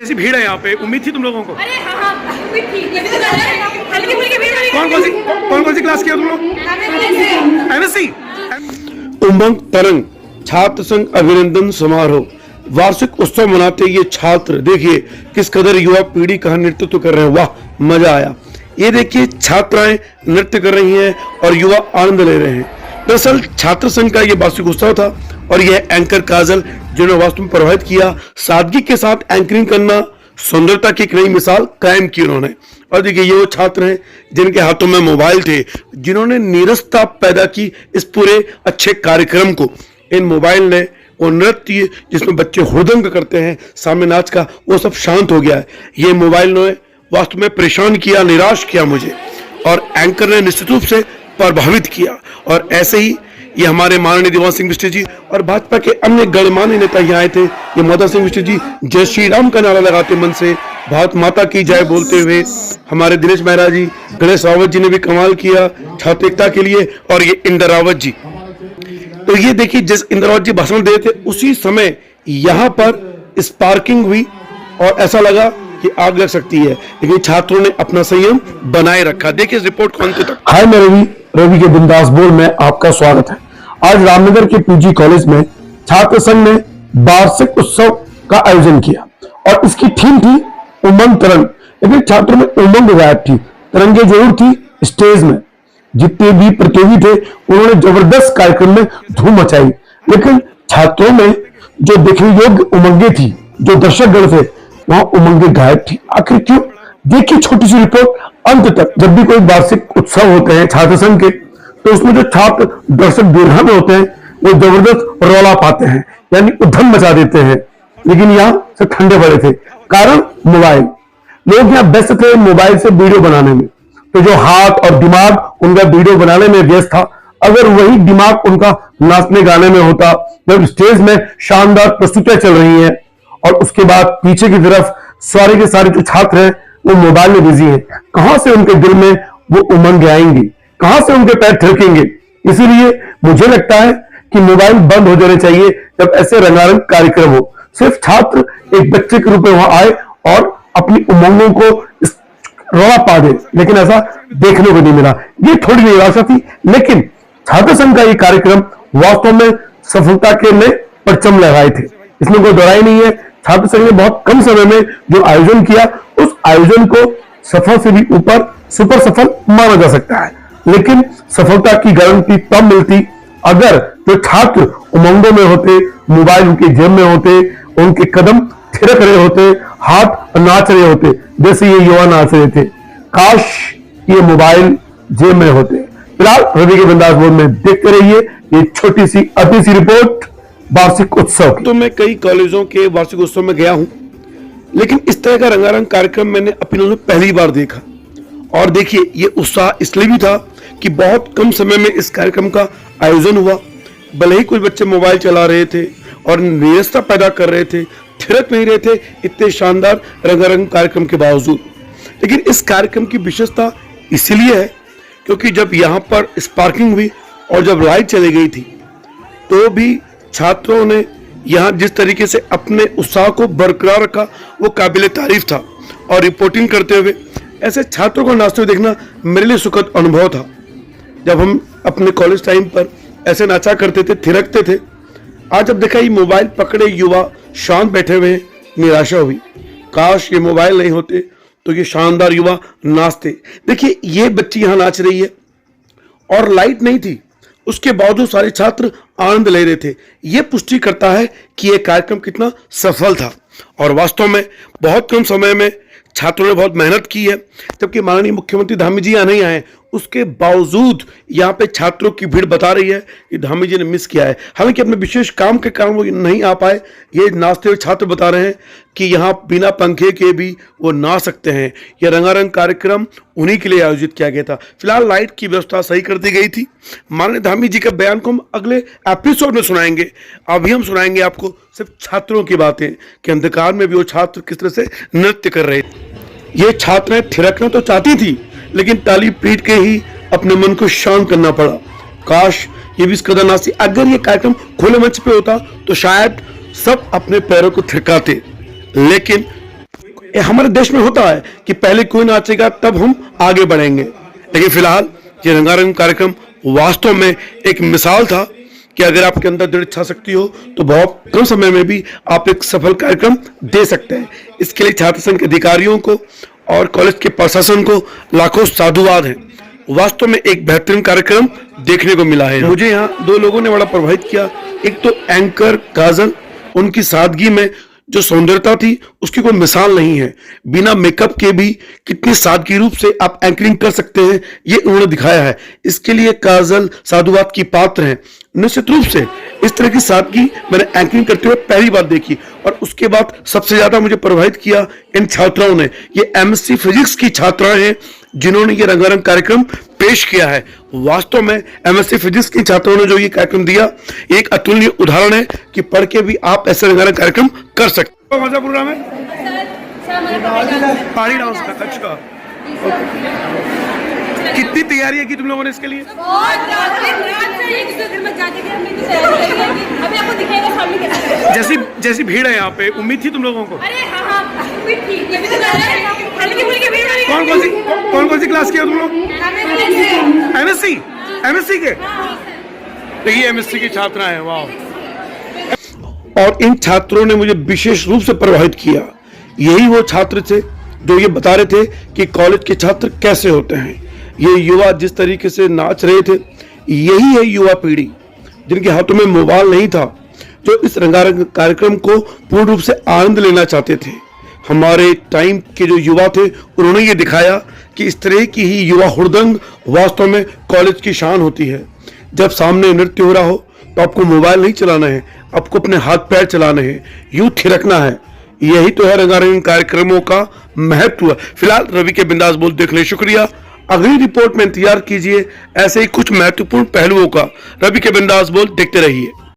सी भीड़ है यहाँ पे, उम्मीद थी तुम लोगों को? अरे हाँ, उम्मीद थी। हल्की फुल्की भीड़ लगी। कौन कौन सी क्लास किया तुम लोग? MSc। उमंग तरंग छात्र संघ अभिनंदन समारोह वार्षिक उत्सव मनाते ये छात्र देखिए किस कदर युवा पीढ़ी का नेतृत्व कर रहे हैं। वाह, मजा आया। ये देखिए छात्राएं नृत्य कर रही हैं और युवा आनंद ले रहे हैं। दरअसल छात्र संघ का ये वार्षिक उत्सव था और यह एंकर काजल जिन्होंने वास्तव में प्रभावित किया। सादगी के साथ एंकरिंग करना, सुंदरता की एक नई मिसाल कायम की उन्होंने। और देखिए ये वो छात्र हैं जिनके हाथों में मोबाइल थे, जिन्होंने नीरसता पैदा की इस पूरे अच्छे कार्यक्रम को। इन मोबाइल ने वो नृत्य जिसमें बच्चे हुदंग करते हैं सामने नाच का, वो सब शांत हो गया है। ये मोबाइल ने वास्तव में परेशान किया, निराश किया मुझे, और एंकर ने निश्चित रूप से प्रभावित किया। और ऐसे ही ये हमारे माननीय दिवान सिंह बिष्ट जी और भाजपा के अन्य गणमान्य नेता यहाँ आए थे। ये मदन सिंह बिष्ट जी जय श्री राम का नारा लगाते मन से, भारत माता की जय बोलते हुए, हमारे दिनेश मेहरा जी, गणेश रावत जी ने भी कमाल किया छात्र एकता के लिए, और ये इंदर रावत जी। तो ये देखिए जिस इंदर रावत जी भाषण दे रहे थे उसी समय यहाँ पर स्पार्किंग हुई और ऐसा लगा कि आग लग सकती है, लेकिन छात्रों ने अपना संयम बनाए रखा। देखिए इस रिपोर्ट को अंत तक। हाय, मैं रवि के बिंदास बोल में आपका स्वागत है। आज रामनगर के पीजी कॉलेज में छात्र संघ ने वार्षिक उत्सव का आयोजन किया और इसकी थीम थी उमंग तरंग। लेकिन छात्रों में उमंग गायब थी, तरंगे जरूर थी। स्टेज में जितने भी प्रतियोगी थे उन्होंने जबरदस्त कार्यक्रम में धूम मचाई, लेकिन छात्रों में जो देखने योग्य उमंगे थी, जो दर्शक गण थे, वहां उमंगे गायब थी। आखिर क्यों? देखिए छोटी सी रिपोर्ट अंत तक। जब भी कोई वार्षिक उत्सव होते हैं छात्र संघ के, तो उसमें जो छात्र दर्शक दीर्घा में होते हैं वो जबरदस्त रौला पाते हैं, यानी उधम मचा देते हैं। लेकिन यहाँ से ठंडे पड़े थे, कारण मोबाइल। लोग यहाँ व्यस्त थे मोबाइल से वीडियो बनाने में, तो जो हाथ और दिमाग उनका वीडियो बनाने में व्यस्त था, अगर वही दिमाग उनका नाचने गाने में होता, जब स्टेज में शानदार प्रस्तुतियां चल रही हैं और उसके बाद पीछे की तरफ सारे के सारे जो छात्र हैं वो मोबाइल में बिजी हैं, कहां से उनके दिल में वो उमंग आएंगी, कहां से उनके पैर थिरकेंगे? इसीलिए मुझे लगता है कि मोबाइल बंद हो जाने चाहिए जब ऐसे रंगारंग कार्यक्रम हो। सिर्फ छात्र एक बच्चे के रूप में वहां आए और अपनी उमंगों को रौला पा दे, लेकिन ऐसा देखने को नहीं मिला। ये थोड़ी निराशा थी, लेकिन छात्र संघ का ये कार्यक्रम वास्तव में सफलता के लिए परचम लगाए थे, इसमें कोई दोहराई नहीं है। छात्र संघ ने बहुत कम समय में जो आयोजन किया, उस आयोजन को सफल से भी ऊपर सुपर सफल माना जा सकता है। लेकिन सफलता की गारंटी तब मिलती अगर जो छात्र उमंगों में होते, मोबाइल उनके जेब में होते, उनके कदम थिरक रहे होते, हाथ नाच रहे होते, जैसे ये युवा नाच रहे थे। काश ये मोबाइल जेब में होते। फिलहाल रवि के बिंदास बोल में देखते रहिए ये छोटी सी अति सी रिपोर्ट वार्षिक उत्सव। तो मैं कई कॉलेजों के वार्षिक उत्सव में गया हूं, लेकिन इस तरह का रंगारंग कार्यक्रम मैंने अपने में पहली बार देखा। और देखिए ये उत्साह इसलिए भी था कि बहुत कम समय में इस कार्यक्रम का आयोजन हुआ। भले ही कुछ बच्चे मोबाइल चला रहे थे और नीरसता पैदा कर रहे थे, थिरक नहीं रहे थे इतने शानदार रंगारंग कार्यक्रम के बावजूद, लेकिन इस कार्यक्रम की विशेषता इसलिए है क्योंकि जब यहाँ पर स्पार्किंग हुई और जब लाइट चली गई थी, तो भी छात्रों ने यहाँ जिस तरीके से अपने उत्साह को बरकरार रखा वो काबिल तारीफ था। और रिपोर्टिंग करते हुए ऐसे छात्रों को नाचते हुए देखना मेरे लिए सुखद अनुभव था। जब हम अपने कॉलेज टाइम पर ऐसे नाचा करते थे, थिरकते थे, आज जब देखा ये मोबाइल पकड़े युवा शांत बैठे हुए, निराशा हुई। काश ये मोबाइल नहीं होते तो ये शानदार युवा नाचते। देखिए ये बच्ची यहाँ नाच रही है और लाइट नहीं थी, उसके बावजूद सारे छात्र आनंद ले रहे थे। यह पुष्टि करता है कि यह कार्यक्रम कितना सफल था। और वास्तव में बहुत कम समय में छात्रों ने बहुत मेहनत की है। जबकि माननीय मुख्यमंत्री धामी जी यहाँ नहीं आए, उसके बावजूद यहाँ पे छात्रों की भीड़ बता रही है कि धामी जी ने मिस किया है। हालांकि अपने विशेष काम के कारण वो नहीं आ पाए। ये नाचते हुए छात्र बता रहे हैं कि यहाँ बिना पंखे के भी वो नाच सकते हैं। यह रंगारंग कार्यक्रम उन्हीं के लिए आयोजित किया गया था। फिलहाल लाइट की व्यवस्था सही कर दी गई थी। माननीय धामी जी का बयान को हम अगले एपिसोड में सुनाएंगे। अभी हम सुनाएंगे आपको सिर्फ छात्रों की बातें कि अंधकार में भी वो छात्र किस तरह से नृत्य कर रहे थे। ये छात्राएं थिरकना तो चाहती थी, लेकिन ताली पीट के ही अपने मन को शांत करना पड़ा। काश ये भी इस कदर नाची। अगर ये कार्यक्रम खुले मंच पे होता तो शायद सब अपने पैरों को थिरकाते, लेकिन ये हमारे देश में होता है कि पहले कोई नाचेगा तब हम आगे बढ़ेंगे। लेकिन फिलहाल ये रंगारंग कार्यक्रम वास्तव में एक मिसाल था कि अगर आपके अंदर दृढ़ इच्छा शक्ति हो तो बहुत कम समय में भी आप एक सफल कार्यक्रम दे सकते हैं। इसके लिए छात्र संघ के अधिकारियों को और कॉलेज के प्रशासन को लाखों साधुवाद हैं। वास्तव में एक बेहतरीन कार्यक्रम देखने को मिला है। मुझे यहाँ दो लोगों ने बड़ा प्रभावित किया। एक तो एंकर काजल, उनकी सादगी में जो सौंदर्यता थी उसकी कोई मिसाल नहीं है। बिना मेकअप के भी कितनी सादगी रूप से आप एंकरिंग कर सकते हैं ये उन्होंने दिखाया है। इसके लिए काजल साधुवाद की पात्र हैं। निश्चित रूप से इस तरह की सादगी मैंने एंकरिंग करते हुए पहली बार देखी। और उसके बाद सबसे ज्यादा मुझे प्रभावित किया इन छात्राओं ने। ये एमएससी फिजिक्स की छात्राएं हैं जिन्होंने ये रंगारंग कार्यक्रम पेश किया है। वास्तव में एमएससी फिजिक्स के छात्रों ने जो ये कार्यक्रम दिया एक अतुलनीय उदाहरण है कि पढ़ के भी आप ऐसे रंगारंग कार्यक्रम कर सकते हैं। मजा प्रोग्राम है सर हमारा पहाड़ी डांस का। अच्छा, कितनी तैयारी की तुम लोगों ने इसके लिए? बहुत रात से एक दूसरे घर में जाके के हमने तैयारी करी है। अभी आपको दिखेगा सामने कैसे। जैसी भीड़ है यहाँ पे, उम्मीद थी तुम लोगों को? अरे हाँ उम्मीद थी। ये भी तो कर रहे हैं हल्की फुल्की भीड़ वाली। कौन सी क्लास किया तुम लोग? एमएससी के? तो ये एमएससी की छात्रा है। वाह। और इन छात्रों ने मुझे विशेष रूप से प्रभावित किया। यही वो छात्र थे जो ये बता रहे थे कि कॉलेज के छात्र कैसे होते हैं। ये युवा जिस तरीके से नाच रहे थे, यही है युवा पीढ़ी जिनके हाथों में मोबाइल नहीं था, जो इस रंगारंग कार्यक्रम को पूर्ण रूप से आनंद लेना चाहते थे। हमारे टाइम के जो युवा थे उन्होंने ये दिखाया कि इस तरह की ही युवा हुड़दंग वास्तव में कॉलेज की शान होती है। जब सामने नृत्य हो रहा हो तो आपको मोबाइल नहीं चलाना है, आपको अपने हाथ पैर चलाने हैं, यूं थिरकना है। यही तो है रंगारंग कार्यक्रमों का महत्व। फिलहाल रवि के बिंदास बोल देखने शुक्रिया। अगली रिपोर्ट में इंतजार कीजिए ऐसे ही कुछ महत्वपूर्ण पहलुओं का। रवि के बिंदास बोल देखते रहिए।